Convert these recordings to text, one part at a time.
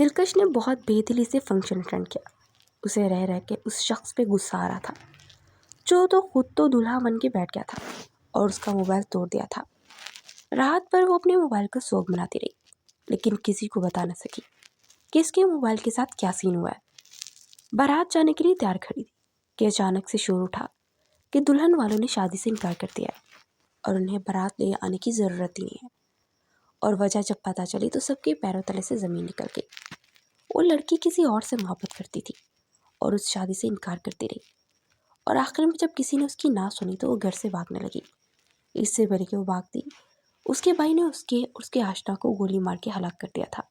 دلکش نے بہت بے دلی سے فنکشن اٹینڈ کیا. اسے رہ رہ کے اس شخص پہ غصہ آ رہا تھا جو خود تو دلہا بن کے بیٹھ گیا تھا اور اس کا موبائل توڑ دیا تھا. رات بھر وہ اپنے موبائل کا سوگ مناتی رہی لیکن کسی کو بتا نہ سکی کہ اس کے موبائل کے ساتھ کیا سین ہوا ہے. بارات جانے کے لیے تیار کھڑی تھی کہ اچانک سے شور اٹھا کہ دلہن والوں نے شادی سے انکار کر دیا ہے اور انہیں بارات لے آنے کی ضرورت ہی نہیں ہے. اور وجہ جب پتہ چلی تو سب کے پیروں تلے سے زمین نکل گئی. وہ لڑکی کسی اور سے محبت کرتی تھی اور اس شادی سے انکار کرتی رہی اور آخر میں جب کسی نے اس کی نہ سنی تو وہ گھر سے بھاگنے لگی. اس سے بڑی کہ وہ بھاگتی اس کے بھائی نے اس کے آشنا کو گولی مار کے ہلاک کر دیا تھا.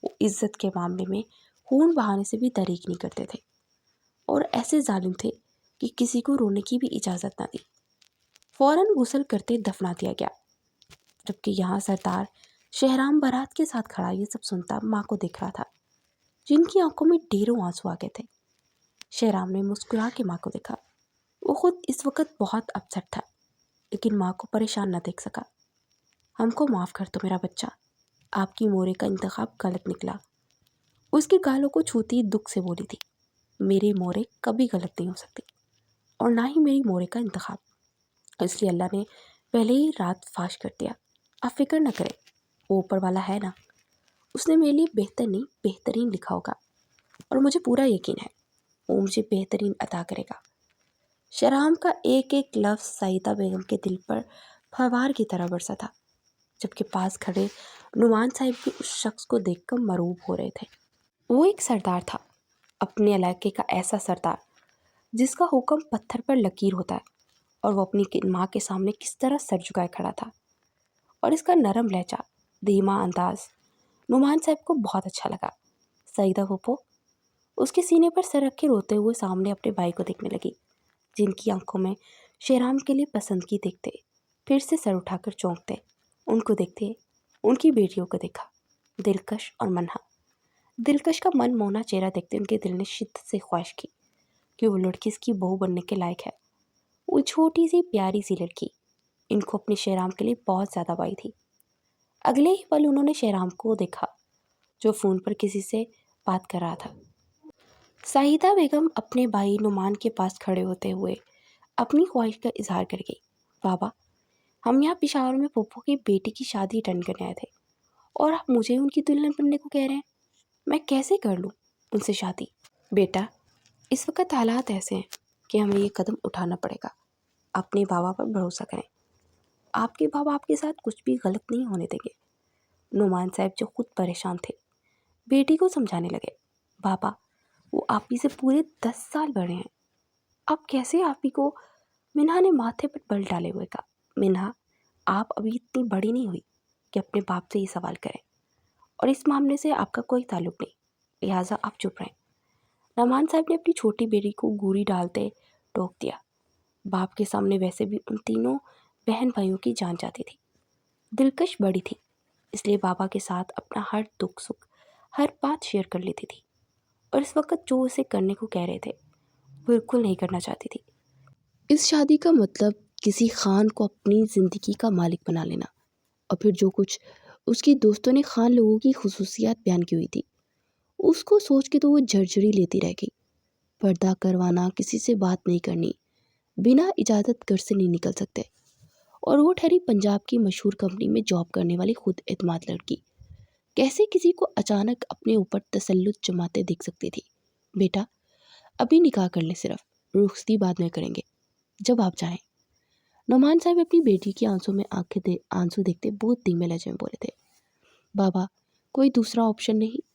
وہ عزت کے معاملے میں خون بہانے سے بھی دریغ نہیں کرتے تھے اور ایسے ظالم تھے کہ کسی کو رونے کی بھی اجازت نہ دی. فوراً غسل کرتے دفنا دیا گیا. جبکہ یہاں سردار شہرام بارات کے ساتھ کھڑا یہ سب سنتا ماں کو دیکھ رہا تھا جن کی آنکھوں میں ڈھیروں آنسو آ گئے تھے. شہرام نے مسکرا کے ماں کو دیکھا. وہ خود اس وقت بہت اپسیٹ تھا لیکن ماں کو پریشان نہ دیکھ سکا. ہم کو معاف کر دو میرا بچہ، آپ کی مورے کا انتخاب غلط نکلا. اس کے گالوں کو چھوتی دکھ سے بولی تھی، میری مورے کبھی غلط نہیں ہو سکتی اور نہ ہی میری مورے کا انتخاب. اس لیے اللہ نے پہلے ہی رات فاش کر دیا. آپ فکر نہ کریں، وہ اوپر والا ہے نا، اس نے میرے لیے بہتر نہیں بہترین لکھا ہوگا اور مجھے پورا یقین ہے وہ مجھے بہترین عطا کرے گا. شہرام کا ایک ایک لفظ سعیدہ بیگم کے دل پر پھوار کی طرح برسا تھا. جبکہ پاس کھڑے نعمان صاحب بھی اس شخص کو دیکھ کر مرعوب ہو رہے تھے. وہ ایک سردار تھا، اپنے علاقے کا ایسا سردار جس کا حکم پتھر پر لکیر ہوتا ہے، اور وہ اپنی ماں کے سامنے کس طرح سر جھکائے کھڑا تھا. اور اس کا نرم لہجہ، دھیما انداز نعمان صاحب کو بہت اچھا لگا. سعیدہ پھوپھو اس کے سینے پر سر رکھ کے روتے ہوئے سامنے اپنے بھائی کو دیکھنے لگی جن کی آنکھوں میں شہرام کے لیے پسندگی دیکھتے پھر سے سر اٹھا کر چونکتے. ان کو دیکھتے ان کی بیٹیوں کو دیکھا، دلکش اور منہا. دلکش کا من مونا چہرہ دیکھتے ان کے دل نے شدت سے خواہش کی کہ وہ لڑکی اس کی بہو بننے کے لائق ہے. وہ چھوٹی سی پیاری سی لڑکی ان کو اپنے شہرام کے لیے بہت زیادہ بائی تھی. اگلے ہی پل انہوں نے شہرام کو دیکھا جو فون پر کسی سے بات کر رہا تھا. سعیدہ بیگم اپنے بھائی نعمان کے پاس کھڑے ہوتے ہوئے اپنی خواہش کا اظہار کر گئی. بابا، ہم یہاں پشاور میں پھوپھو کی بیٹی کی شادی اٹینڈ کرنے آئے تھے اور آپ مجھے ان کی دلہن بننے کو کہہ رہے ہیں. میں کیسے کر لوں ان سے شادی؟ بیٹا، اس وقت حالات ایسے ہیں کہ ہمیں یہ قدم اٹھانا پڑے گا. اپنے بابا پر بھروسہ کریں، آپ کے بابا آپ کے ساتھ کچھ بھی غلط نہیں ہونے دیں گے. نعمان صاحب جو خود پریشان تھے بیٹی کو سمجھانے لگے. بابا، وہ آپ ہی سے پورے 10 سال بڑے ہیں، آپ کیسے آپ ہی کو؟ منہا نے ماتھے پر بل ڈالے ہوئے کہا. منہا، آپ ابھی اتنی بڑی نہیں ہوئی کہ اپنے باپ سے یہ سوال کریں اور اس معاملے سے آپ کا کوئی تعلق نہیں، لہٰذا آپ چپ رہیں. نعمان صاحب نے اپنی چھوٹی بیٹی کو گوری ڈالتے ٹوک دیا. باپ کے سامنے ویسے بھی ان تینوں بہن بھائیوں کی جان جاتی تھی. دلکش بڑی تھی اس لیے بابا کے ساتھ اپنا ہر دکھ سکھ ہر بات شیئر کر لیتی تھی اور اس وقت جو اسے کرنے کو کہہ رہے تھے بالکل نہیں کرنا چاہتی تھی. اس شادی کا مطلب کسی خان کو اپنی زندگی کا مالک بنا لینا، اور پھر جو کچھ اس کی دوستوں نے خان لوگوں کی خصوصیات بیان کی ہوئی تھی اس کو سوچ کے تو وہ جھرجھری لیتی رہ گئی. پردہ کروانا، کسی سے بات نہیں کرنی، بنا اجازت گھر سے نہیں نکل سکتے، اور وہ ٹھہری پنجاب کی مشہور کمپنی میں جاب کرنے والی خود اعتماد لڑکی کیسے کسی کو اچانک اپنے اوپر تسلط جماتے دیکھ سکتی تھی. بیٹا، ابھی نکاح کر لیں، صرف رخصتی بعد میں کریں گے جب آپ چاہیں. نعمان صاحب اپنی بیٹی کی آنسوں میں آنسو دیکھتے بہت دھیمے لہجے میں بولے تھے. بابا، کوئی دوسرا آپشن نہیں،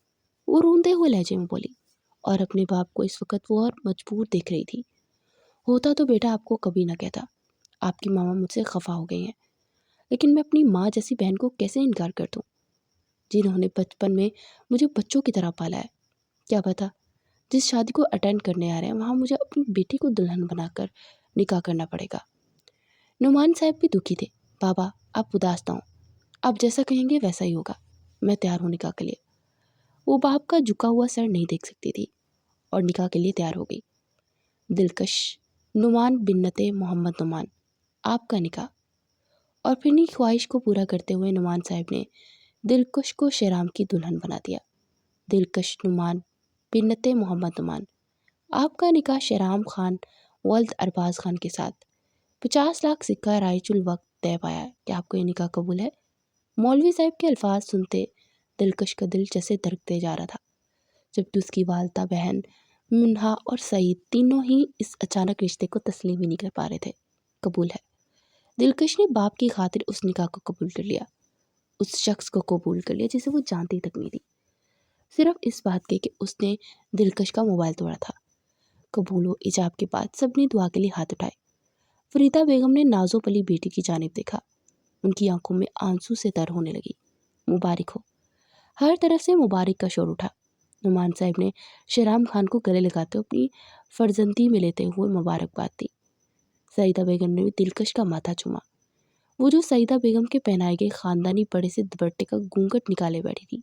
وہ روندے ہوئے لہجے میں بولی، اور اپنے باپ کو اس وقت وہ اور مجبور دیکھ رہی تھی. ہوتا تو بیٹا آپ کو کبھی نہ کہتا، آپ کی ماما مجھ سے خفا ہو گئی ہیں، لیکن میں اپنی ماں جیسی بہن کو کیسے انکار کر دوں جنہوں نے بچپن میں مجھے بچوں کی طرح پالا ہے. کیا پتا جس شادی کو اٹینڈ کرنے آ رہے ہیں وہاں مجھے اپنی بیٹی کو دلہن بنا کر نکاح کرنا پڑے گا. نعمان صاحب بھی دکھی تھے. بابا، آپ اداس نہ ہوں، آپ جیسا کہیں گے ویسا ہی ہوگا، میں تیار ہوں نکاح کے لیے. وہ باپ کا جھکا ہوا سر نہیں دیکھ سکتی تھی اور نکاح کے لیے تیار ہو گئی. دلکش نعمان بنت محمد نعمان، آپ کا نکاح. اور پھر اپنی خواہش کو پورا کرتے ہوئے نعمان صاحب نے دلکش کو شہرام کی دلہن بنا دیا. دلکش نعمان بنت محمد نعمان، آپ کا نکاح شہرام خان ولد ارباز خان کے ساتھ 50 لاکھ سکہ رائج الوقت طے پایا ہے۔ کیا آپ کو یہ نکاح قبول ہے؟ مولوی صاحب کے الفاظ سنتے دلکش کا دل جیسے دھڑکتے جا رہا تھا، جبکہ اس کی والدہ، بہن منہا اور سعید تینوں ہی اس اچانک رشتے کو تسلیم ہی نہیں کر پا رہے تھے۔ قبول ہے۔ دلکش نے باپ کی خاطر اس نکاح کو قبول کر لیا، اس شخص کو قبول کر لیا جسے وہ جانتی تک نہیں تھی، صرف اس بات کے کہ اس نے دلکش کا موبائل توڑا تھا۔ قبول و ایجاب کے بعد سب نے دعا کے لیے ہاتھ اٹھائے۔ فریدہ بیگم نے نازو پلی بیٹی کی جانب دیکھا، ان کی آنکھوں میں آنسو سے تر ہونے لگی۔ مبارک ہو۔ ہر طرف سے مبارک کا شور اٹھا۔ نعمان صاحب نے شہرام خان کو گلے لگاتے اپنی فرزندی میں لیتے ہوئے مبارکباد دی۔ سعیدہ بیگم نے بھی دلکش کا ماتھا چوما، وہ جو سعیدہ بیگم کے پہنائے گئے خاندانی بڑے سے دوپٹے کا گھونگھٹ نکالے بیٹھی تھی۔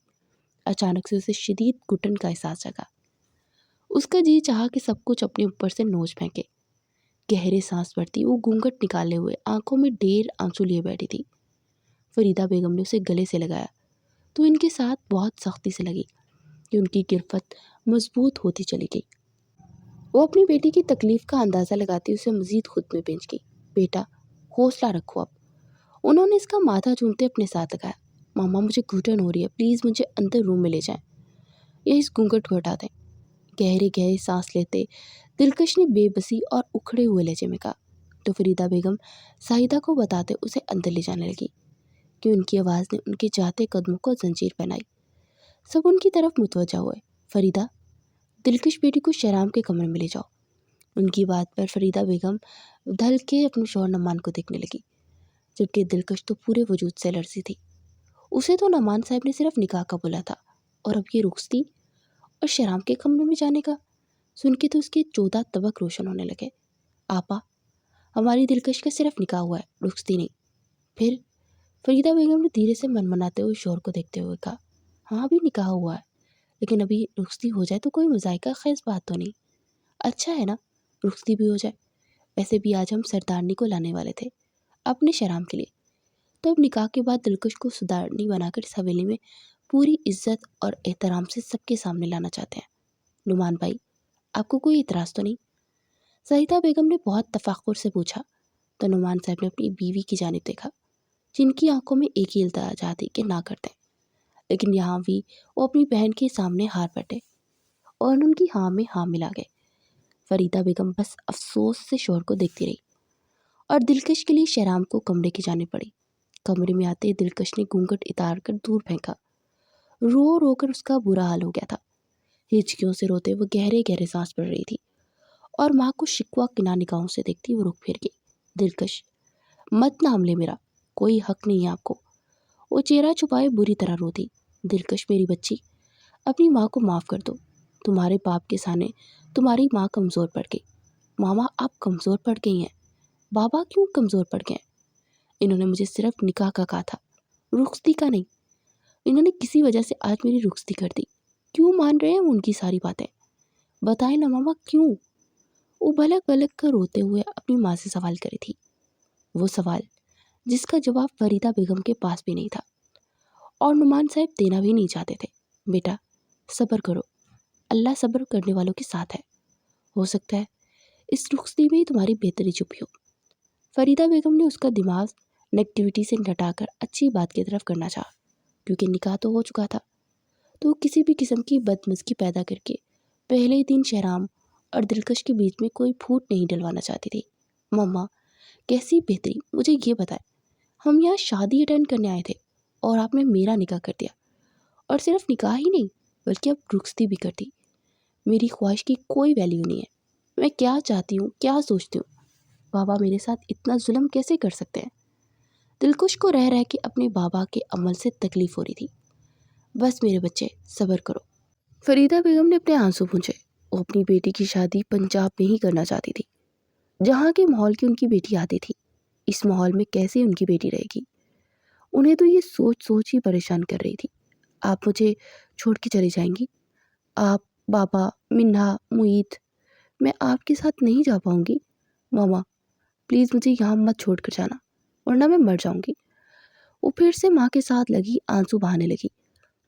اچانک سے اسے شدید گھٹن کا احساس جگا۔ اس کا جی چاہا کہ سب کچھ اپنے اوپر سے نوچ پھینکے۔ گہرے سانس بھرتی وہ گھونگھٹ نکالے ہوئے آنکھوں میں ڈھیر آنسو لیے بیٹھی تھی۔ فریدہ بیگم نے اسے گلے سے لگایا تو ان کے ساتھ بہت سختی سے لگی کہ ان کی گرفت مضبوط ہوتی چلی گئی۔ وہ اپنی بیٹی کی تکلیف کا اندازہ لگاتی اسے مزید خود میں بھیج گئی۔ بیٹا حوصلہ رکھو اب۔ انہوں نے اس کا ماتھا چومتے اپنے ساتھ لگایا۔ ماما مجھے گھٹن ہو رہی ہے، پلیز مجھے اندر روم میں لے جائیں یا اس گھونگھٹ کو ہٹا دیں۔ گہرے گہرے سانس لیتے دلکش نے بے بسی اور اکھڑے ہوئے لہجے میں کہا تو فریدہ بیگم سعیدہ کو بتاتے اسے اندر لے جانے لگی کہ ان کی آواز نے ان کے جاتے قدموں کو زنجیر پہنائی۔ سب ان کی طرف متوجہ ہوئے۔ فریدہ، دلکش بیٹی کو شہرام کے کمرے میں لے جاؤ۔ ان کی بات پر فریدہ بیگم ڈھل کے اپنے شوہر نعمان کو دیکھنے لگی، جبکہ دلکش تو پورے وجود سے لرزی تھی۔ اسے تو نعمان صاحب نے صرف نکاح کا بولا تھا، اور اب یہ رخصتی اور شہرام کے کمرے میں جانے کا سن کے تو اس کے 14 طبق روشن ہونے لگے۔ آپا، ہماری دلکش کا صرف نکاح ہوا ہے، رخصتی نہیں۔ پھر فریدہ بیگم نے دھیرے سے منمناتے ہوئے شوہر کو دیکھتے ہوئے کہا، ہاں ابھی نکاح ہوا ہے، لیکن ابھی رخصتی ہو جائے تو کوئی مذائقہ خیز بات تو نہیں۔ اچھا ہے نا، رخصتی بھی ہو جائے۔ ویسے بھی آج ہم سردارنی کو لانے والے تھے اپنے شہرام کے لیے، تو اب نکاح کے بعد دلکش کو سردارنی بنا کر اس حویلی میں پوری عزت اور احترام سے سب کے سامنے لانا چاہتے ہیں۔ نعمان بھائی، آپ کو کوئی اعتراض تو نہیں؟ سعیدہ بیگم نے بہت تفاخر سے پوچھا تو نعمان صاحب نے اپنی بیوی کی جانب دیکھا، جن کی آنکھوں میں ایک ہی التجا تھی کہ نہ کرتے، لیکن یہاں بھی وہ اپنی بہن کے سامنے ہار بیٹھے اور ان کی ہاں میں ہاں ملا گئے۔ فریدہ بیگم بس افسوس سے شوہر کو دیکھتی رہی اور دلکش کے لیے شہرام کو کمرے کی جانب پڑی۔ کمرے میں آتے دلکش نے گھونگھٹ اتار کر دور پھینکا۔ رو رو کر اس کا برا حال ہو گیا تھا۔ ہچکیوں سے روتے وہ گہرے گہرے سانس پڑ رہی تھی اور ماں کو شکوہ کنا نگاہوں سے دیکھتی وہ رخ پھیر گئی۔ دلکش، مت نام لے میرا، کوئی حق نہیں ہے آپ کو۔ وہ چہرہ چھپائے بری طرح روتی۔ دلکش میری بچی، اپنی ماں کو معاف کر دو۔ تمہارے باپ کے سامنے تمہاری ماں کمزور پڑ گئی۔ ماما آپ کمزور پڑ گئی ہیں۔ بابا کیوں کمزور پڑ گئے ہیں؟ انہوں نے مجھے صرف نکاح کا کہا تھا، رخصتی کا نہیں۔ انہوں نے کسی وجہ سے آج میری رخصتی کر دی۔ کیوں مان رہے ہیں ان کی ساری باتیں؟ بتائیں نا ماما کیوں؟ وہ بھلک بھلک کر روتے ہوئے اپنی ماں سے سوال کری تھی، وہ سوال جس کا جواب فریدہ بیگم کے پاس بھی نہیں تھا اور نعمان صاحب دینا بھی نہیں چاہتے تھے۔ بیٹا صبر کرو، اللہ صبر کرنے والوں کے ساتھ ہے، ہو سکتا ہے اس رخصتی میں ہی تمہاری بہتری چھپی ہو۔ فریدہ بیگم نے اس کا دماغ نیگیٹیوٹی سے ہٹا کر اچھی بات کی طرف کرنا چاہا، کیونکہ نکاح تو ہو چکا تھا، تو وہ کسی بھی قسم کی بدمزگی پیدا کر کے پہلے دن شہرام اور دلکش کے بیچ میں کوئی پھوٹ نہیں ڈلوانا چاہتی تھی۔ مما کیسی بہتری، مجھے یہ بتائیں، ہم یہاں شادی اٹینڈ کرنے آئے تھے اور آپ نے میرا نکاح کر دیا، اور صرف نکاح ہی نہیں بلکہ اب رخصتی بھی کر دی۔ میری خواہش کی کوئی ویلیو نہیں ہے، میں کیا چاہتی ہوں کیا سوچتی ہوں، بابا میرے ساتھ اتنا ظلم کیسے کر سکتے ہیں؟ دلکش کو رہ رہ کے اپنے بابا کے عمل سے تکلیف ہو رہی تھی۔ بس میرے بچے صبر کرو۔ فریدہ بیگم نے اپنے آنسو پونچھے۔ وہ اپنی بیٹی کی شادی پنجاب میں ہی کرنا چاہتی تھی، جہاں کے ماحول کی ان کی بیٹی آتی تھی۔ اس ماحول میں کیسے ان کی بیٹی رہے گی؟ انہیں تو یہ سوچ سوچ ہی پریشان کر رہی تھی۔ آپ مجھے چھوڑ کے چلی جائیں گی؟ آپ، بابا، منہا، معید، میں آپ کے ساتھ نہیں جا پاؤں گی۔ ماما پلیز مجھے یہاں مت چھوڑ کر جانا، ورنہ میں مر جاؤں گی۔ وہ پھر سے ماں کے ساتھ لگی آنسو بہانے لگی۔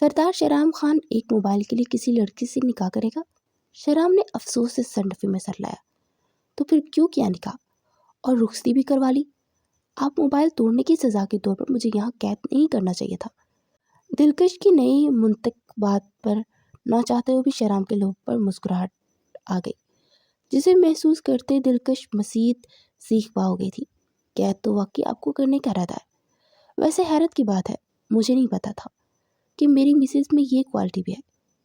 سردار شہرام خان ایک موبائل کے لیے کسی لڑکی سے نکاح کرے گا؟ شہرام نے افسوس سے سنڈفی میں سر لایا۔ تو پھر کیوں کیا نکاح اور رخصتی بھی کروا لی؟ آپ موبائل توڑنے کی سزا کے طور پر مجھے یہاں قید نہیں کرنا چاہیے تھا۔ دلکش کی نئی منطق بات پر نہ چاہتے ہوئے بھی شہرام کے لب پر مسکراہٹ آ گئی، جسے محسوس کرتے دلکش مزید سیخ پا ہو گئی تھی۔ قید تو واقعی آپ کو کرنے کا ارادہ ہے۔ ویسے حیرت کی بات ہے، مجھے نہیں پتا تھا کہ میری مسز میں یہ کوالٹی بھی ہے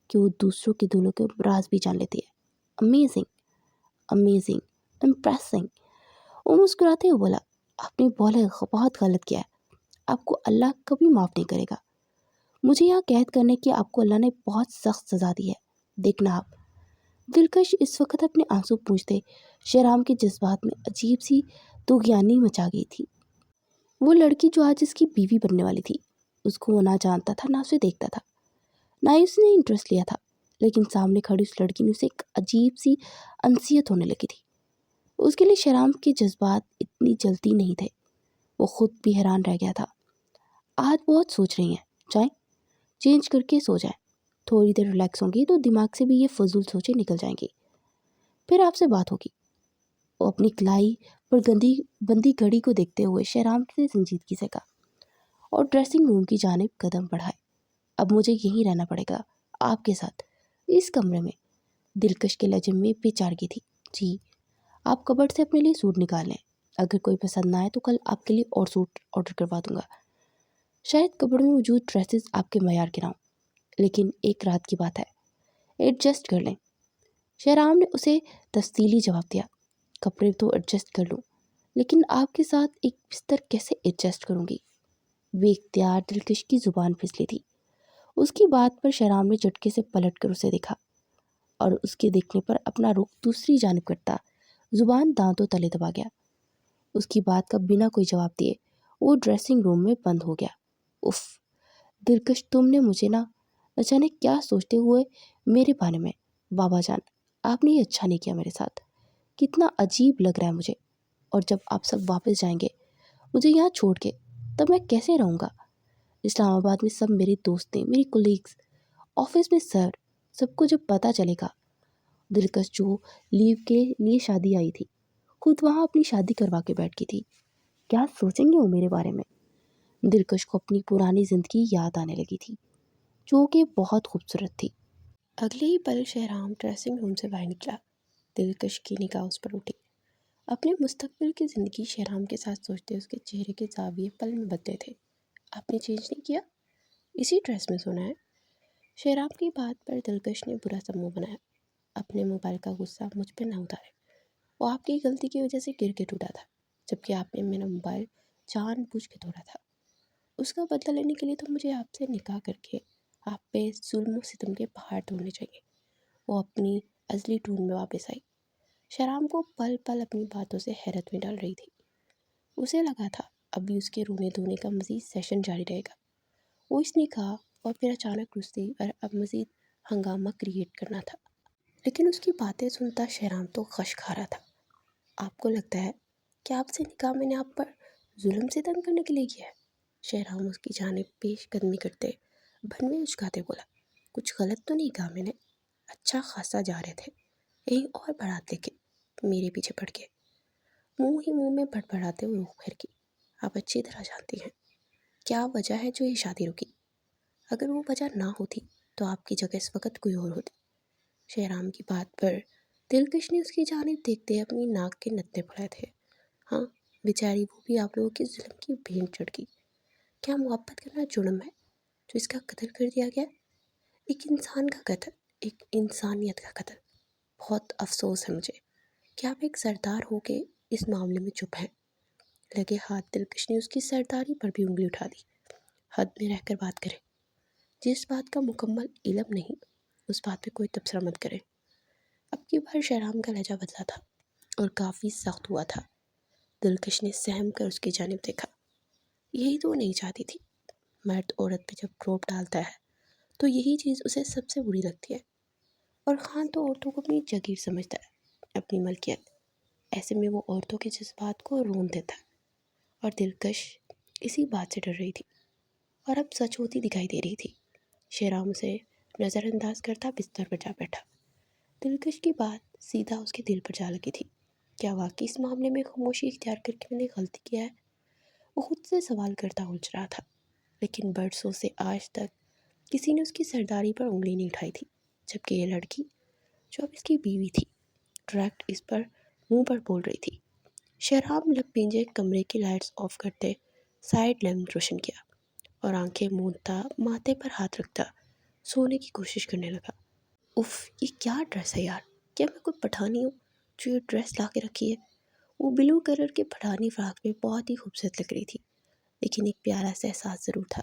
کہ وہ دوسروں کے دلوں کے راز بھی جان لیتی ہے۔ Amazing, amazing, impressing. وہ مسکراتے ہوئے بولا، آپ نے بہت غلط کیا ہے، آپ کو اللہ کبھی معاف نہیں کرے گا۔ مجھے یہاں قید کرنے کی آپ کو اللہ نے بہت سخت سزا دی ہے، دیکھنا آپ۔ دلکش اس وقت اپنے آنسو پوچھتے شہرام کے جذبات میں عجیب سی طغیانی مچا گئی تھی۔ وہ لڑکی جو آج اس کی بیوی بننے والی تھی، اس کو وہ نہ جانتا تھا نہ اسے دیکھتا تھا، نہ ہی اس نے انٹرسٹ لیا تھا، لیکن سامنے کھڑی اس لڑکی نے اسے ایک عجیب سی انسیت ہونے لگی تھی۔ اس کے لیے شہرام کے جذبات اتنی جلدی نہیں تھے، وہ خود بھی حیران رہ گیا تھا۔ آج بہت سوچ رہی ہیں، جائیں چینج کر کے سو جائیں، تھوڑی دیر ریلیکس ہوں گی تو دماغ سے بھی یہ فضول سوچیں نکل جائیں گی، پھر آپ سے بات ہوگی۔ وہ اپنی کلائی پر بندی گھڑی کو دیکھتے ہوئے شہرام سے سنجیدگی سے کہا اور ڈریسنگ روم کی جانب قدم بڑھائے۔ اب مجھے یہیں رہنا پڑے گا آپ کے ساتھ، اس کمرے میں۔ دلکش کے لہجے میں بےچارگی تھی۔ جی، آپ کبرڈ سے اپنے لیے سوٹ نکال لیں، اگر کوئی پسند نہ آئے تو کل آپ کے لیے اور سوٹ آرڈر کروا دوں گا۔ شاید کبرڈ میں موجود ڈریسز آپ کے معیار کے نہ ہوں، لیکن ایک رات کی بات ہے، ایڈجسٹ کر لیں۔ شہرام نے اسے تفصیلی جواب دیا، کپڑے تو ایڈجسٹ کر لوں، لیکن آپ کے ساتھ ایک بستر کیسے ایڈجسٹ کروں گی؟ بے اختیار دلکش کی زبان پھسلی تھی۔ اس کی بات پر شہرام نے جھٹکے سے پلٹ کر اسے دیکھا اور اس کے دیکھنے پر اپنا رخ دوسری جانب کرتا زبان دانتوں تلے دبا گیا۔ اس کی بات کا بنا کوئی جواب دیے وہ ڈریسنگ روم میں بند ہو گیا۔ اف، دلکش تم نے مجھے نہ جانے کیا سوچتے ہوئے میرے بارے میں، بابا جان آپ نے یہ اچھا نہیں کیا میرے ساتھ، کتنا عجیب لگ رہا ہے مجھے، اور جب آپ سب واپس جائیں گے مجھے یہاں چھوڑ کے، تب میں کیسے رہوں گا؟ اسلام آباد میں سب میرے دوست ہیں، میری کولیگز، آفس میں سر، سب کو جب پتہ چلے گا۔ دلکش جو لیو کے لیے شادی آئی تھی، خود وہاں اپنی شادی کروا کے بیٹھ گئی تھی، کیا سوچیں گے وہ میرے بارے میں؟ دلکش کو اپنی پرانی زندگی یاد آنے لگی تھی، جو کہ بہت خوبصورت تھی۔ اگلے ہی پل شہرام ڈریسنگ روم سے باہر نکلا۔ دلکش کی نگاہ اس پر اٹھی۔ اپنے مستقبل کی زندگی شہرام کے ساتھ سوچتے اس کے چہرے کے زاویے پل میں بدلے تھے۔ آپ نے چینج نہیں کیا؟ اسی ڈریس میں سونا ہے؟ شہرام کی بات پر دلکش نے برا سا منہ بنایا۔ اپنے موبائل کا غصہ مجھ پہ نہ اتارے، وہ آپ کی غلطی کی وجہ سے گر کے ٹوٹا تھا، جبکہ آپ نے میرا موبائل جان بوجھ کے توڑا تھا۔ اس کا بدلہ لینے کے لیے تو مجھے آپ سے نکاح کر کے آپ پہ ظلم و ستم کے پہاڑ توڑنے چاہیے۔ وہ اپنی ازلی ٹون میں واپس آئی۔ شہرام کو پل پل اپنی باتوں سے حیرت میں ڈال رہی تھی۔ اسے لگا تھا ابھی اس کے رونے دھونے کا مزید سیشن جاری رہے گا۔ وہ اس نے کہا اور پھر اچانک رستی اور اب مزید ہنگامہ کریٹ کرنا تھا۔ لیکن اس کی باتیں سنتا شہرام تو غش کھا رہا تھا۔ آپ کو لگتا ہے کہ آپ سے نکاح میں نے آپ پر ظلم سے تنگ کرنے کے لیے کیا ہے؟ شہرام اس کی جانب پیش قدمی کرتے بھنوے اچکاتے بولا، کچھ غلط تو نہیں کہا میں نے؟ اچھا خاصا جا رہے تھے، ایک اور بڑھات لے کے میرے پیچھے پڑ گئے۔ منہ ہی منہ میں بڑبڑاتے ہوئے رخ پھیر کی۔ آپ اچھی طرح جانتی ہیں کیا وجہ ہے جو یہ شادی رکی۔ اگر وہ وجہ نہ ہوتی تو آپ کی جگہ اس وقت کوئی اور ہوتی۔ شہرام کی بات پر دلکش نے اس کی جانب دیکھتے اپنی ناک کے نتنے پڑے تھے۔ ہاں بیچاری وہ بھی آپ لوگوں کے ظلم کی بھینٹ چڑھ گئی۔ کیا محبت کرنا جرم ہے جو اس کا قتل کر دیا گیا؟ ایک انسان کا قتل، ایک انسانیت کا قتل۔ بہت افسوس ہے مجھے کہ آپ ایک سردار ہو کے اس معاملے میں چپ ہیں۔ لگے ہاتھ دلکش نے اس کی سرداری پر بھی انگلی اٹھا دی۔ حد میں رہ کر بات کریں، جس بات کا مکمل علم نہیں اس بات پہ کوئی تبصرہ مت کریں۔ اب کی بار شہرام کا لہجہ بدلا تھا اور کافی سخت ہوا تھا۔ دلکش نے سہم کر اس کی جانب دیکھا۔ یہی تو وہ نہیں چاہتی تھی۔ مرد عورت پہ جب روپ ڈالتا ہے تو یہی چیز اسے سب سے بری لگتی ہے، اور خان تو عورتوں کو اپنی جگیر سمجھتا ہے، اپنی ملکیت۔ ایسے میں وہ عورتوں کے جذبات کو رون دیتا ہے، اور دلکش اسی بات سے ڈر رہی تھی اور اب سچ ہوتی دکھائی دے رہی تھی۔ شہرام اسے نظر انداز کرتا بستر پر جا بیٹھا۔ دلکش کی بات سیدھا اس کے دل پر جا لگی تھی۔ کیا واقعی اس معاملے میں خاموشی اختیار کر کے میں نے غلطی کیا ہے؟ وہ خود سے سوال کرتا الجھ رہا تھا، لیکن برسوں سے آج تک کسی نے اس کی سرداری پر انگلی نہیں اٹھائی تھی، جبکہ یہ لڑکی جو اب اس کی بیوی تھی ڈائریکٹ اس پر منہ پر بول رہی تھی۔ شہرام لب پینجے کمرے کی لائٹس آف کرتے سائڈ لیمپ روشن کیا اور آنکھیں موندتا ماتھے پر ہاتھ رکھتا سونے کی کوشش کرنے لگا۔ اف، یہ کیا ڈریس ہے یار؟ کیا میں کوئی پٹھانی ہوں جو یہ ڈریس لا کے رکھی ہے؟ وہ بلو کلر کے پٹھانی فراک میں بہت ہی خوبصورت لگ رہی تھی، لیکن ایک پیارا سا احساس ضرور تھا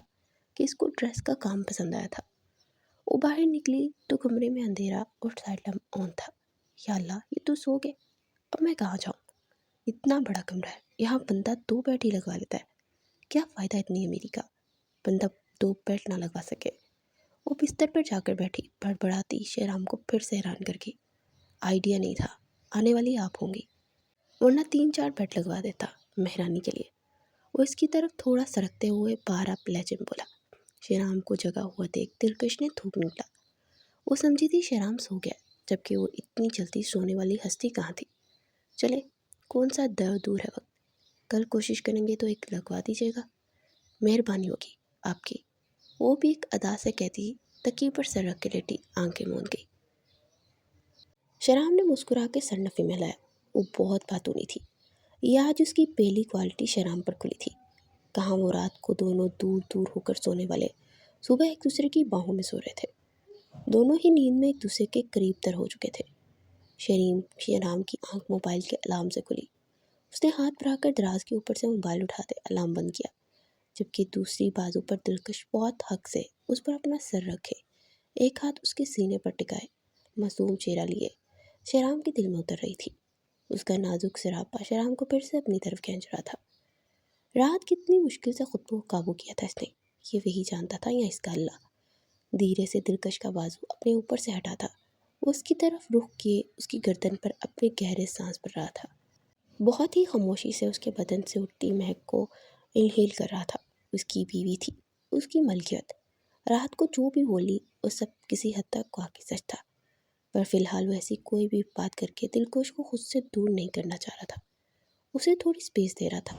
کہ اس کو ڈریس کا کام پسند آیا تھا۔ وہ باہر نکلی تو کمرے میں اندھیرا اور سائڈ لیمپ آن تھا۔ یا اللہ، یہ تو سو گئے، اب میں کہاں جاؤں؟ اتنا بڑا کمرہ ہے، یہاں بندہ 2 بیڈ ہی لگوا لیتا ہے، کیا فائدہ اتنی امیری کا، بندہ 2 بیڈ نہ لگوا سکے۔ وہ بستر پر جا کر بیٹھی، بڑبڑاتی شہرام کو پھر سے حیران کر گئی۔ آئیڈیا نہیں تھا، آنے والی آپ ہوں گی، ورنہ 3-4 بیڈ لگوا دیتا مہرانی کے لیے۔ وہ اس کی طرف تھوڑا سرکتے ہوئے بارہ لہجے میں بولا۔ شہرام کو جگا ہوا دیکھ دلکش نے تھوک نکلا۔ وہ سمجھی تھی شہرام سو گیا، جبکہ وہ اتنی جلدی سونے والی ہستی کہاں تھی۔ چلے، کون سا دور ہے وقت، کل کوشش کریں گے تو ایک لگوا دیجیے گا، مہربانی ہوگی آپ کی۔ وہ بھی ایک ادا سے کہتی تکیے پر سر رکھ کے لیٹی آنکھیں موند گئی۔ شہرام نے مسکرا کے سر نفی میں لایا۔ وہ بہت باتونی تھی، یہ آج اس کی پہلی کوالٹی شہرام پر کھلی تھی۔ کہاں وہ رات کو دونوں دور دور ہو کر سونے والے صبح ایک دوسرے کی باہوں میں سو رہے تھے، دونوں ہی نیند میں ایک دوسرے کے قریب تر ہو چکے تھے۔ شہرام کی آنکھ موبائل کے الارم سے کھلی۔ اس نے ہاتھ بڑھا کر دراز کے اوپر سے موبائل اٹھاتے الارم بند کیا، جبکہ دوسری بازو پر دلکش بہت حق سے اس پر اپنا سر رکھے ایک ہاتھ اس کے سینے پر ٹکائے معصوم چہرہ لیے شہرام کے دل میں اتر رہی تھی۔ اس کا نازک سراپا شہرام کو پھر سے اپنی طرف کھینچ رہا تھا۔ رات کتنی مشکل سے خود کو قابو کیا تھا اس نے، یہ وہی جانتا تھا یا اس کا اللہ۔ دھیرے سے دلکش کا بازو اپنے اوپر سے ہٹا تھا، وہ اس کی طرف رخ کیے اس کی گردن پر اپنے گہرے سانس بھر رہا تھا۔ بہت ہی خاموشی سے اس کے بدن سے اٹھتی مہک کو انہیل کر رہا تھا۔ اس کی بیوی تھی، اس کی ملکیت۔ رات کو جو بھی بولی وہ سب کسی حد تک واقعی سچ تھا، پر فی الحال وہ ایسی کوئی بھی بات کر کے دلکش کو خود سے دور نہیں کرنا چاہ رہا تھا۔ اسے تھوڑی سپیس دے رہا تھا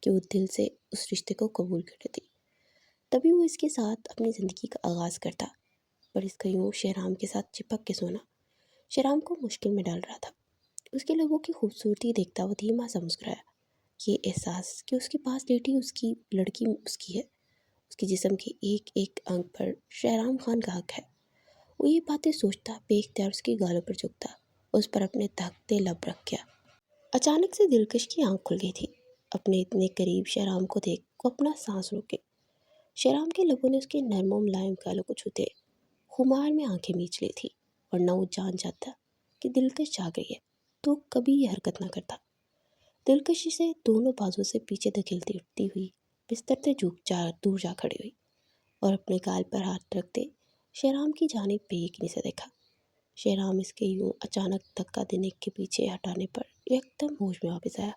کہ وہ دل سے اس رشتے کو قبول کر لیتی، تبھی وہ اس کے ساتھ اپنی زندگی کا آغاز کرتا۔ پر اس کا یوں شہرام کے ساتھ چپک کے سونا شہرام کو مشکل میں ڈال رہا تھا۔ اس کے لبوں کی خوبصورتی دیکھتا وہ دھیما سا مسکرایا۔ یہ احساس کہ اس کے پاس لیٹی اس کی لڑکی اس کی ہے، اس کے جسم کے ایک ایک انگ پر شہرام خان کا حق ہے۔ وہ یہ باتیں سوچتا بے اختیار اس کی گالوں پر جھکتا، اس پر اپنے دھکتے لب رکھ گیا۔ اچانک سے دلکش کی آنکھ کھل گئی تھی۔ اپنے اتنے قریب شہرام کو دیکھ وہ اپنا سانس روک گئی۔ شہرام کے لبوں نے اس کے نرم و ملائم گالوں کو چھوتے خمار میں آنکھیں میچ لی تھی، ورنہ وہ جان جاتا کہ دلکش جاگ رہی ہے تو کبھی یہ حرکت نہ کرتا۔ دلکش سے دونوں بازو سے پیچھے دھکیلتی اٹھتی ہوئی بستر سے دور جا کھڑی ہوئی اور اپنے گال پر ہاتھ رکھتے شہرام کی جانب بے یقینی سے دیکھا۔ شہرام اس کے یوں اچانک دھکا دینے کے پیچھے ہٹانے پر ایک دم ہوش میں واپس آیا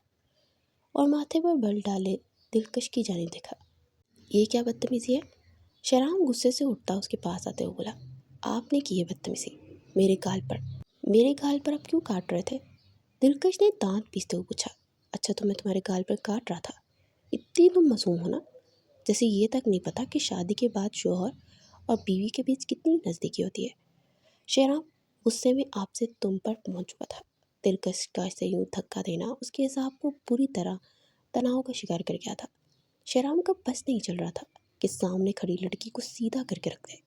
اور ماتھے پر بل ڈالے دلکش کی جانب دیکھا۔ یہ کیا بدتمیزی ہے؟ شہرام غصے سے اٹھتا اس کے پاس آتے ہوئے بولا۔ آپ نے کی ہے بدتمیزی، میرے گال پر آپ کیوں کاٹ رہے تھے؟ دلکش نے دانت پیستے ہوئے پوچھا۔ اچھا تو میں تمہارے گال پر کاٹ رہا تھا، اتنی تم معصوم ہو نا، جیسے یہ تک نہیں پتا کہ شادی کے بعد شوہر اور بیوی کے بیچ کتنی نزدیکی ہوتی ہے۔ شہرام غصے میں آپ سے تم پر پہنچ چکا تھا۔ دلکش کا اسے یوں دھکا دینا اس کے اعصاب کو پوری طرح تناؤ کا شکار کر گیا تھا۔ شہرام کا بس نہیں چل رہا تھا کہ سامنے کھڑی لڑکی کو سیدھا کر کے رکھ دے۔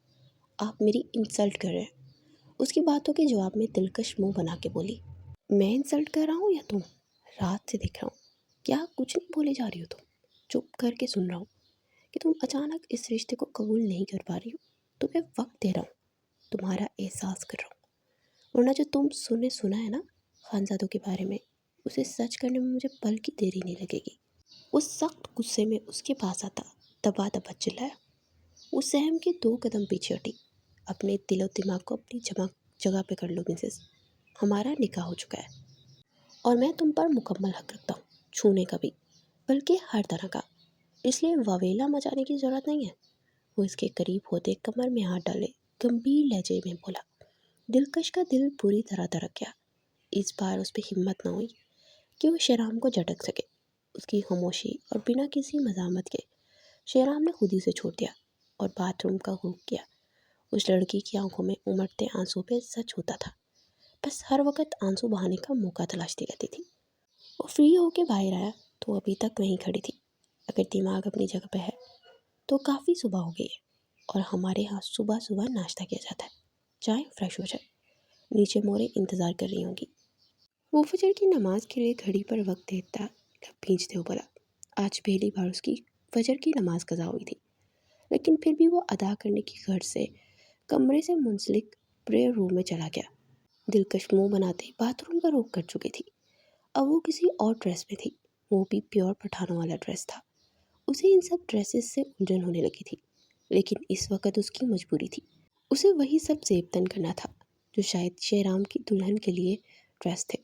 آپ میری انسلٹ کر رہے ہیں۔ اس کی باتوں کے جواب میں دلکش منہ بنا کے بولی۔ میں انسلٹ کر رہا ہوں یا تم؟ رات سے دیکھ رہا ہوں، کیا کچھ نہیں بولے جا رہی ہو تم؟ چپ کر کے سن رہا ہوں کہ تم اچانک اس رشتے کو قبول نہیں کر پا رہی ہو۔ تمہیں وقت دے رہا ہوں، تمہارا احساس کر رہا ہوں، ورنہ جو تم سنا ہے نا خانزادوں کے بارے میں، اسے سچ کرنے میں مجھے پل کی دیری نہیں لگے گی۔ وہ سخت غصے میں اس کے پاس آتا دبا دبا چلایا۔ وہ سہم کے 2 قدم پیچھے ہٹی۔ اپنے دل و دماغ کو اپنی جگہ پہ کر لو مسز، ہمارا نکاح ہو چکا ہے اور میں تم پر مکمل حق رکھتا ہوں، چھونے کا بھی، بلکہ ہر طرح کا، اس لیے واویلا مچانے کی ضرورت نہیں ہے۔ وہ اس کے قریب ہوتے کمر میں ہاتھ ڈالے گمبھیر لہجے میں بولا۔ دلکش کا دل پوری طرح دھڑک گیا۔ اس بار اس پہ ہمت نہ ہوئی کہ وہ شہرام کو جھٹک سکے۔ اس کی خاموشی اور بنا کسی مزاحمت کے شہرام نے خود ہی سے چھوڑ دیا اور باتھ روم کا رخ کیا۔ اس لڑکی کی آنکھوں میں امڑتے آنسو پہ سچ ہوتا تھا، بس ہر وقت آنسو بہانے کا موقع تلاشتی رہتی تھی۔ وہ فری ہو کے باہر آیا تو ابھی تک وہیں کھڑی تھی۔ اگر دماغ اپنی جگہ پہ ہے تو کافی صبح ہو گئی ہے، اور ہمارے ہاں صبح صبح ناشتہ کیا جاتا ہے۔ چائے فریش ہو جائے، نیچے مورے انتظار کر رہی ہوں گی۔ وہ فجر کی نماز کے لیے گھڑی پر وقت دیکھتا لب بھینچتے ہوئے بولا۔ آج پہلی بار اس کی فجر کی نماز قضا ہوئی تھی، لیکن پھر بھی وہ ادا کرنے کی غرض سے کمرے سے منسلک پریئر روم میں چلا گیا۔ دلکش منہ بناتے باتھ روم کا رخ کر چکی تھی۔ اب وہ کسی اور ڈریس میں تھی، وہ بھی پیور پٹھانوں والا ڈریس تھا۔ اسے ان سب ڈریسز سے الجھن ہونے لگی تھی، لیکن اس وقت اس کی مجبوری تھی۔ اسے وہی سب زیب تن کرنا تھا جو شاید شہرام کی دلہن کے لیے ڈریس تھے۔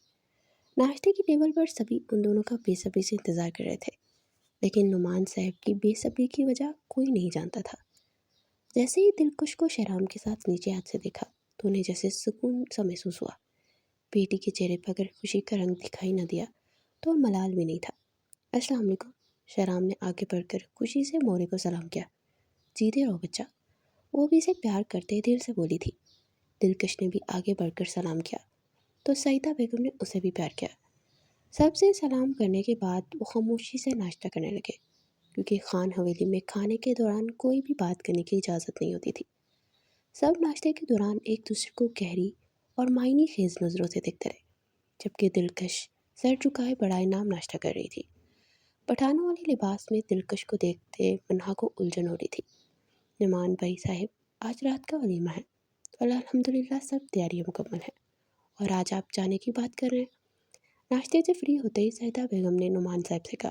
ناشتے کی ٹیبل پر سبھی ان دونوں کا بے صبری سے انتظار کر رہے تھے، لیکن نعمان صاحب کی بے صبری کی وجہ کوئی نہیں جانتا تھا۔ جیسے ہی دلکش کو شہرام کے ساتھ نیچے ہاتھ سے دیکھا تو انہیں جیسے سکون سا محسوس ہوا۔ بیٹی کے چہرے پر اگر خوشی کا رنگ دکھائی نہ دیا تو ملال بھی نہیں تھا۔ السلام علیکم، شہرام نے آگے بڑھ کر خوشی سے مورے کو سلام کیا۔ جیتے رہو بچہ، وہ بھی اسے پیار کرتے دل سے بولی تھی۔ دلکش نے بھی آگے بڑھ کر سلام کیا تو سعیدہ بیگم نے اسے بھی پیار کیا۔ سب سے سلام کرنے کے بعد وہ خاموشی سے ناشتہ کرنے لگے، کیونکہ خان حویلی میں کھانے کے دوران کوئی بھی بات کرنے کی اجازت نہیں ہوتی تھی۔ سب ناشتے کے دوران ایک دوسرے کو گہری اور معنی خیز نظروں سے دیکھتے رہے، جبکہ دلکش سر جھکائے بڑائے نام ناشتہ کر رہی تھی۔ پٹھانوں والی لباس میں دلکش کو دیکھتے منہا کو الجھن ہو رہی تھی۔ نعمان بھائی صاحب، آج رات کا ولیمہ ہے اور الحمدللہ سب تیاریاں مکمل ہیں، اور آج آپ جانے کی بات کر رہے ہیں۔ ناشتے سے فری ہوتے ہی سعیدہ بیگم نے نعمان صاحب سے کہا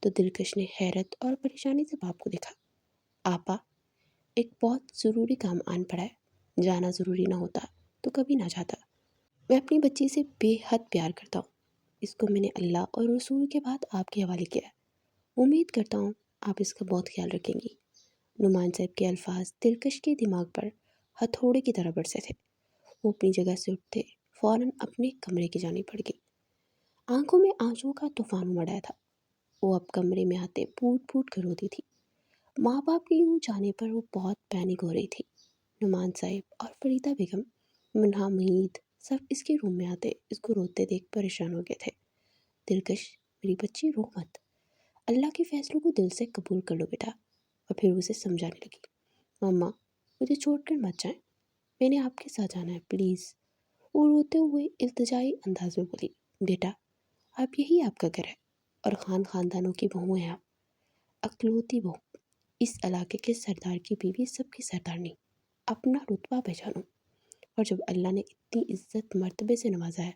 تو دلکش نے حیرت اور پریشانی سے باپ کو دیکھا۔ آپا، ایک بہت ضروری کام آن پڑا ہے، جانا ضروری نہ ہوتا تو کبھی نہ جاتا۔ میں اپنی بچی سے بے حد پیار کرتا ہوں، اس کو میں نے اللہ اور رسول کے بعد آپ کے حوالے کیا ہے۔ امید کرتا ہوں آپ اس کا بہت خیال رکھیں گی۔ نعمان صاحب کے الفاظ دلکش کے دماغ پر ہتھوڑے کی طرح برسے تھے۔ وہ اپنی جگہ سے اٹھتے فوراً اپنے کمرے کی جانب بڑھ گئی۔ آنکھوں میں آنسوں کا طوفان امڑ آیا تھا۔ وہ اب کمرے میں آتے پھوٹ پھوٹ کر روتی تھی۔ ماں باپ کے یوں جانے پر وہ بہت پینک ہو رہی تھی۔ نعمان صاحب اور فریدہ بیگم، منہا، معید سب اس کے روم میں آتے اس کو روتے دیکھ پریشان ہو گئے تھے۔ دلکش، میری بچی رو مت، اللہ کے فیصلوں کو دل سے قبول کر لو بیٹا۔ اور پھر اسے سمجھانے لگی، ماما مجھے چھوڑ کر مت جائیں، میں نے آپ کے ساتھ جانا ہے پلیز۔ وہ روتے ہوئے التجائی انداز میں بولی، بیٹا اب یہی آپ کا گھر ہے اور خاندانوں کی بہویں ہیں آپ، اکلوتی بہو، اس علاقے کے سردار کی بیوی سب کی سردارنی، اپنا رتبہ پہچانو، اور جب اللہ نے اتنی عزت مرتبے سے نوازا ہے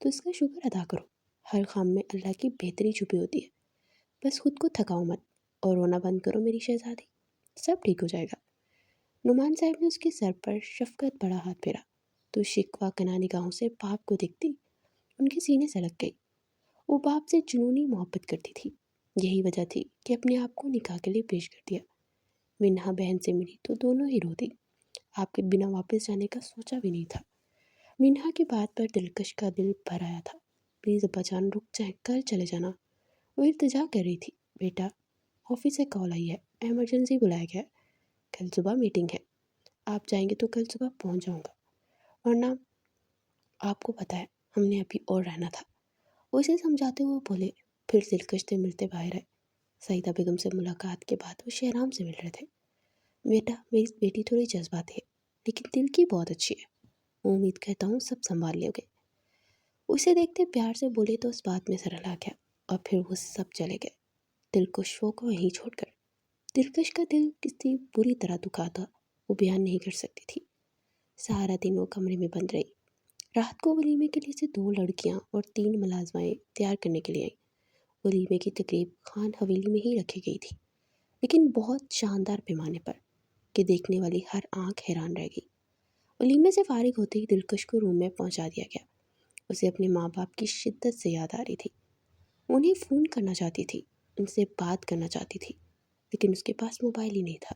تو اس کا شکر ادا کرو۔ ہر کام میں اللہ کی بہتری چھپی ہوتی ہے، بس خود کو تھکاؤ مت اور رونا بند کرو میری شہزادی، سب ٹھیک ہو جائے گا۔ نعمان صاحب نے اس کے سر پر شفقت بڑا ہاتھ پھیرا تو شکوہ کناہ نگاہوں سے باپ کو دیکھتی ان کے سینے سے لگ گئی۔ وہ باپ سے جنونی محبت کرتی تھی، یہی وجہ تھی کہ اپنے آپ کو نکاح کے لیے پیش کر دیا۔ منہا بہن سے ملی تو دونوں ہی رو دی، آپ کے بنا واپس جانے کا سوچا بھی نہیں تھا۔ منہا کی بات پر دلکش کا دل بھر آیا تھا۔ پلیز ابا جان رک جائیں، کل چلے جانا۔ وہ التجا کر رہی تھی، بیٹا آفس سے کال آئی ہے، ایمرجنسی بلایا گیا ہے، کل صبح میٹنگ ہے، آپ جائیں گے تو کل صبح پہنچ جاؤں گا، ورنہ آپ کو پتہ ہے ہم نے ابھی اور رہنا تھا۔ وہ اسے سمجھاتے ہوئے بولے۔ پھر دلکش سے ملتے باہر آئے۔ سعیدہ بیگم سے ملاقات کے بعد وہ شہرام سے مل رہے تھے۔ بیٹا میری بیٹی تھوڑی جذباتی ہے لیکن دل کی بہت اچھی ہے، امید کرتا ہوں سب سنبھال لو گے۔ اسے دیکھتے پیار سے بولے تو اس بات میں سر ہلا گیا اور پھر وہ سب چلے گئے، دلکش کو وہیں چھوڑ کر۔ دلکش کا دل کسی بری طرح دکھا تھا، وہ بیان نہیں کر سکتی تھی۔ سارا دن وہ کمرے میں بند رہی۔ رات کو ولیمے کے لیے سے 2 لڑکیاں اور 3 ملازمائیں تیار کرنے کے لیے آئیں۔ ولیمے کی تقریب خان حویلی میں ہی رکھی گئی تھی، لیکن بہت شاندار پیمانے پر کہ دیکھنے والی ہر آنکھ حیران رہ گئی۔ ولیمے سے فارغ ہوتے ہی دلکش کو روم میں پہنچا دیا گیا۔ اسے اپنے ماں باپ کی شدت سے یاد آ رہی تھی، انہیں فون کرنا چاہتی تھی، ان سے بات کرنا چاہتی تھی، لیکن اس کے پاس موبائل ہی نہیں تھا۔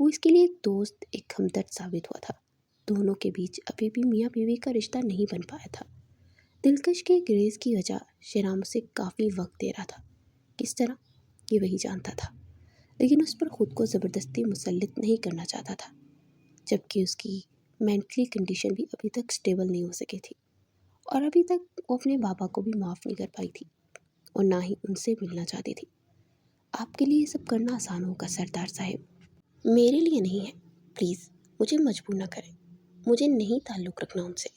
وہ اس کے لیے ایک دوست، ایک ہمدرد ثابت ہوا تھا۔ دونوں کے بیچ ابھی بھی میاں بیوی کا رشتہ نہیں بن پایا تھا۔ دلکش کے گریز کی وجہ شیرام اسے کافی وقت دے رہا تھا، کس طرح یہ وہی جانتا تھا، لیکن اس پر خود کو زبردستی مسلط نہیں کرنا چاہتا تھا، جبکہ اس کی مینٹلی کنڈیشن بھی ابھی تک سٹیبل نہیں ہو سکی تھی، اور ابھی تک وہ اپنے بابا کو بھی معاف نہیں کر پائی تھی اور نہ ہی ان سے ملنا چاہتی تھی۔ آپ کے لیے یہ سب کرنا آسان ہوگا سردار صاحب، میرے لیے نہیں ہے، پلیز مجھے مجبور نہ کریں، مجھے نہیں تعلق رکھنا ان سے۔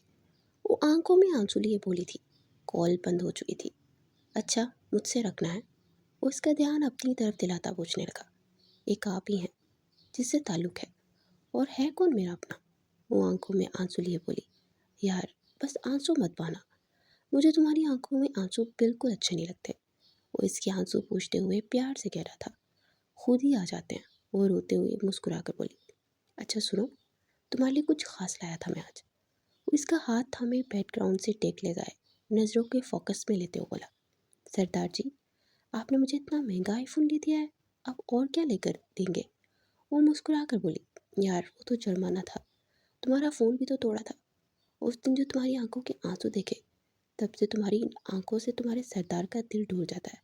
وہ آنکھوں میں آنسو لیے بولی تھی۔ کال بند ہو چکی تھی۔ اچھا، مجھ سے رکھنا ہے؟ وہ اس کا دھیان اپنی طرف دلاتا پوچھنے لگا۔ ایک آپ ہی ہیں جس سے تعلق ہے، اور ہے کون میرا اپنا؟ وہ آنکھوں میں آنسو لیے بولی۔ یار بس آنسو مت بہانا، مجھے تمہاری آنکھوں میں آنسو بالکل اچھے نہیں لگتے۔ وہ اس کے آنسو پوچھتے ہوئے پیار سے کہہ رہا تھا۔ خود ہی آ جاتے ہیں، وہ روتے ہوئے مسکرا کر بولی۔ اچھا سنو، تمہارے لیے کچھ خاص لایا تھا میں آج۔ وہ اس کا ہاتھ تھامے بیک گراؤنڈ سے ٹیک لے گئے، نظروں کے فوکس میں لیتے ہوئے بولا۔ سردار جی، آپ نے مجھے اتنا مہنگا آئی فون لے دیا ہے، اب اور کیا لے کر دیں گے؟ وہ مسکرا کر بولی۔ یار وہ تو جرمانہ تھا، تمہارا فون بھی تو توڑا تھا۔ اس دن جو تمہاری آنکھوں کے آنسو دیکھے، تب سے تمہاری آنکھوں سے تمہارے سردار کا دل ڈول جاتا ہے۔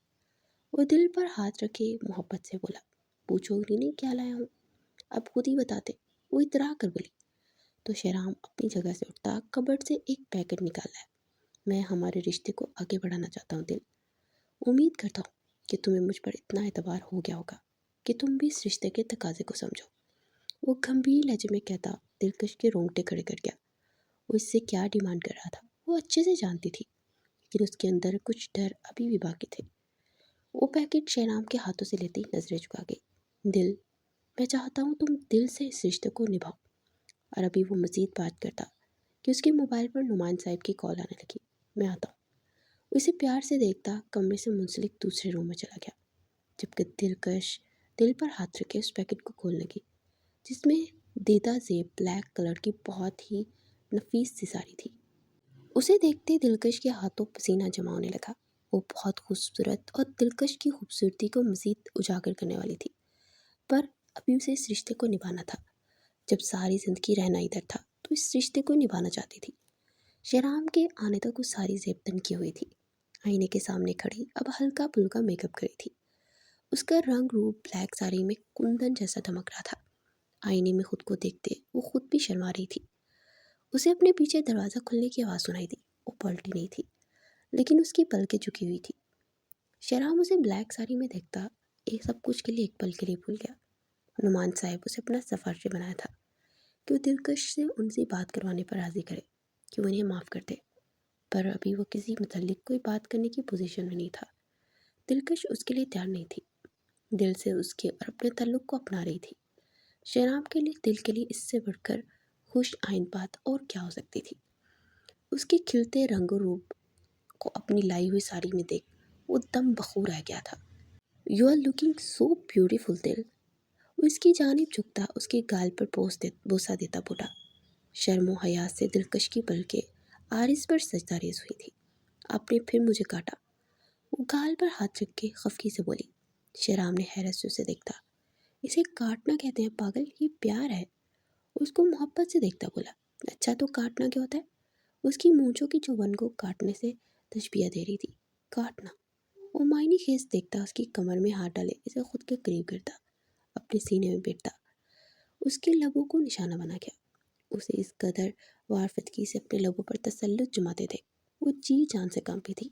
وہ دل پر ہاتھ رکھے محبت سے بولا۔ پوچھو گی نہیں کیا لایا ہوں، اب خود ہی بتاتے، وہ اترا کر بولی۔ تو شیرام اپنی جگہ سے اٹھتا کبرڈ سے ایک پیکٹ نکالا ہے۔ میں ہمارے رشتے کو آگے بڑھانا چاہتا ہوں دل، امید کرتا ہوں کہ تمہیں مجھ پر اتنا اعتبار ہو گیا ہوگا کہ تم بھی اس رشتے کے تقاضے کو سمجھو۔ وہ گمبھیر لہجے میں کہتا دلکش کے رونگٹے کھڑے کر گیا۔ وہ اس سے کیا ڈیمانڈ کر رہا تھا وہ اچھے سے جانتی تھی، لیکن اس کے اندر کچھ ڈر ابھی بھی باقی تھے۔ وہ پیکٹ شیرام کے ہاتھوں سے لیتی نظریں جھکا گئی۔ دل، میں چاہتا ہوں تم دل سے اس رشتے کو نبھاؤ۔ اور ابھی وہ مزید بات کرتا کہ اس کے موبائل پر نعمان صاحب کی کال آنے لگی۔ میں آتا ہوں۔ اسے پیار سے دیکھتا کمرے سے منسلک دوسرے روم میں چلا گیا، جبکہ دلکش دل پر ہاتھ رکھے اس پیکٹ کو کھولنے لگی، جس میں دیدہ زیب بلیک کلر کی بہت ہی نفیس سی ساری تھی۔ اسے دیکھتے دلکش کے ہاتھوں پسینہ جمع ہونے لگا۔ وہ بہت خوبصورت اور دلکش کی خوبصورتی کو مزید اجاگر کرنے والی تھی، پر ابھی اسے اس رشتے کو نبھانا تھا۔ جب ساری زندگی رہنا ادھر تھا تو اس رشتے کو نبھانا چاہتی تھی۔ شیرام کے آنے تک وہ ساری زیب تنکی ہوئی تھی، آئینے کے سامنے کھڑی اب ہلکا پھلکا میک اپ کری تھی۔ اس کا رنگ روپ بلیک ساری میں کندن جیسا دمک رہا تھا۔ آئینے میں خود کو دیکھتے وہ خود بھی شرما رہی تھی۔ اسے اپنے پیچھے دروازہ کھلنے کی آواز سنائی دی۔ وہ پلٹی نہیں تھی، لیکن اس کی پلکیں جھکی ہوئی تھی۔ شیرام اسے بلیک ساری میں دیکھتا یہ سب کچھ کے لیے ایک پل کے لیے بھول گیا۔ نعمان صاحب اسے اپنا سفارشی بنایا تھا کہ وہ دلکش سے ان سے بات کروانے پر راضی کرے کہ وہ انہیں معاف کر دے، پر ابھی وہ کسی متعلق کوئی بات کرنے کی پوزیشن میں نہیں تھا۔ دلکش اس کے لیے تیار نہیں تھی، دل سے اس کے اور اپنے تعلق کو اپنا رہی تھی۔ شیرام کے لیے دل کے لیے اس سے بڑھ کر خوش آئند بات اور کیا ہو سکتی تھی؟ اس کے کھلتے رنگ و روپ کو اپنی لائی ہوئی ساری میں دیکھ وہ دم بخور رہ گیا تھا۔ You are looking so beautiful دل۔ وہ اس کی جانب جھکتا اس کے گال پر بوسہ دیتا بولا۔ شرم و حیا سے دلکش کی پلکیں عارض پر سجدہ ریز ہوئی تھی۔ آپ نے پھر مجھے کاٹا، وہ گال پر ہاتھ رکھ کے خفگی سے بولی۔ شیرام نے حیرت سے اسے دیکھتا۔ اسے کاٹنا کہتے ہیں پاگل، یہ پیار ہے۔ اس کو محبت سے دیکھتا بولا۔ اچھا تو کاٹنا کیا ہوتا ہے؟ اس کی مونچھوں کی چبھن کو کاٹنے سے تشبیہ دے رہی تھی۔ کاٹنا؟ وہ معنی خیز دیکھتا اس کی کمر میں ہاتھ ڈالے اسے خود کے قریب کرتا، اپنے سینے میں بیٹھتا، اس کے لبوں کو نشانہ بنا گیا۔ اسے اس قدر وارفتگی سے اپنے لبوں پر تسلط جماتے تھے وہ جی جان سے کانپی تھی۔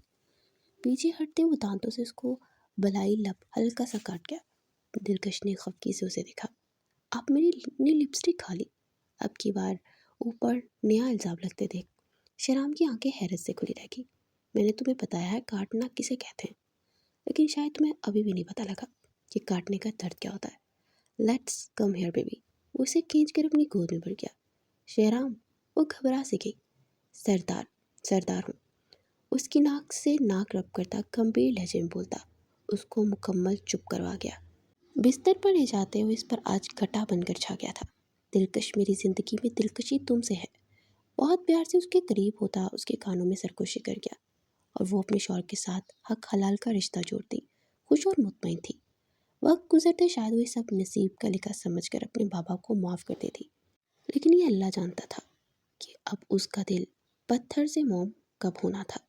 پیچھے ہٹتے وہ دانتوں سے اس کو بلائی لب ہلکا سا کاٹ گیا۔ دلکش نے خفگی سے اسے دیکھا۔ آپ میری نے لپسٹک کھا لی، اب کی بار اوپر نیا الزام لگتے دیکھ شیرام کی آنکھیں حیرت سے کھلی رہ گئی۔ میں نے تمہیں بتایا ہے کاٹنا کسے کہتے ہیں، لیکن شاید تمہیں ابھی بھی نہیں پتہ لگا کہ کاٹنے کا درد کیا ہوتا ہے۔ Let's come here baby. وہ اسے کھینچ کر اپنی گود میں بھر گیا۔ شیرام، وہ گھبرا سی گئی۔ سردار، سردار ہوں، اس کی ناک سے ناک رب کرتا گمبھیر لہجے میں بولتا، اس کو مکمل چپ کروا گیا۔ بستر پر لے جاتے ہوئے اس پر آج گھٹا بن کر چھا گیا تھا۔ دلکش، میری زندگی میں دلکشی تم سے ہے۔ بہت پیار سے اس کے قریب ہوتا اس کے کانوں میں سرکوشی کر گیا، اور وہ اپنے شوہر کے ساتھ حق حلال کا رشتہ جوڑتی خوش اور مطمئن تھی۔ وقت گزرتے شاید وہ سب نصیب کا لکھا سمجھ کر اپنے بابا کو معاف کر دیتی، لیکن یہ اللہ جانتا تھا کہ اب اس کا دل پتھر سے موم کب ہونا تھا۔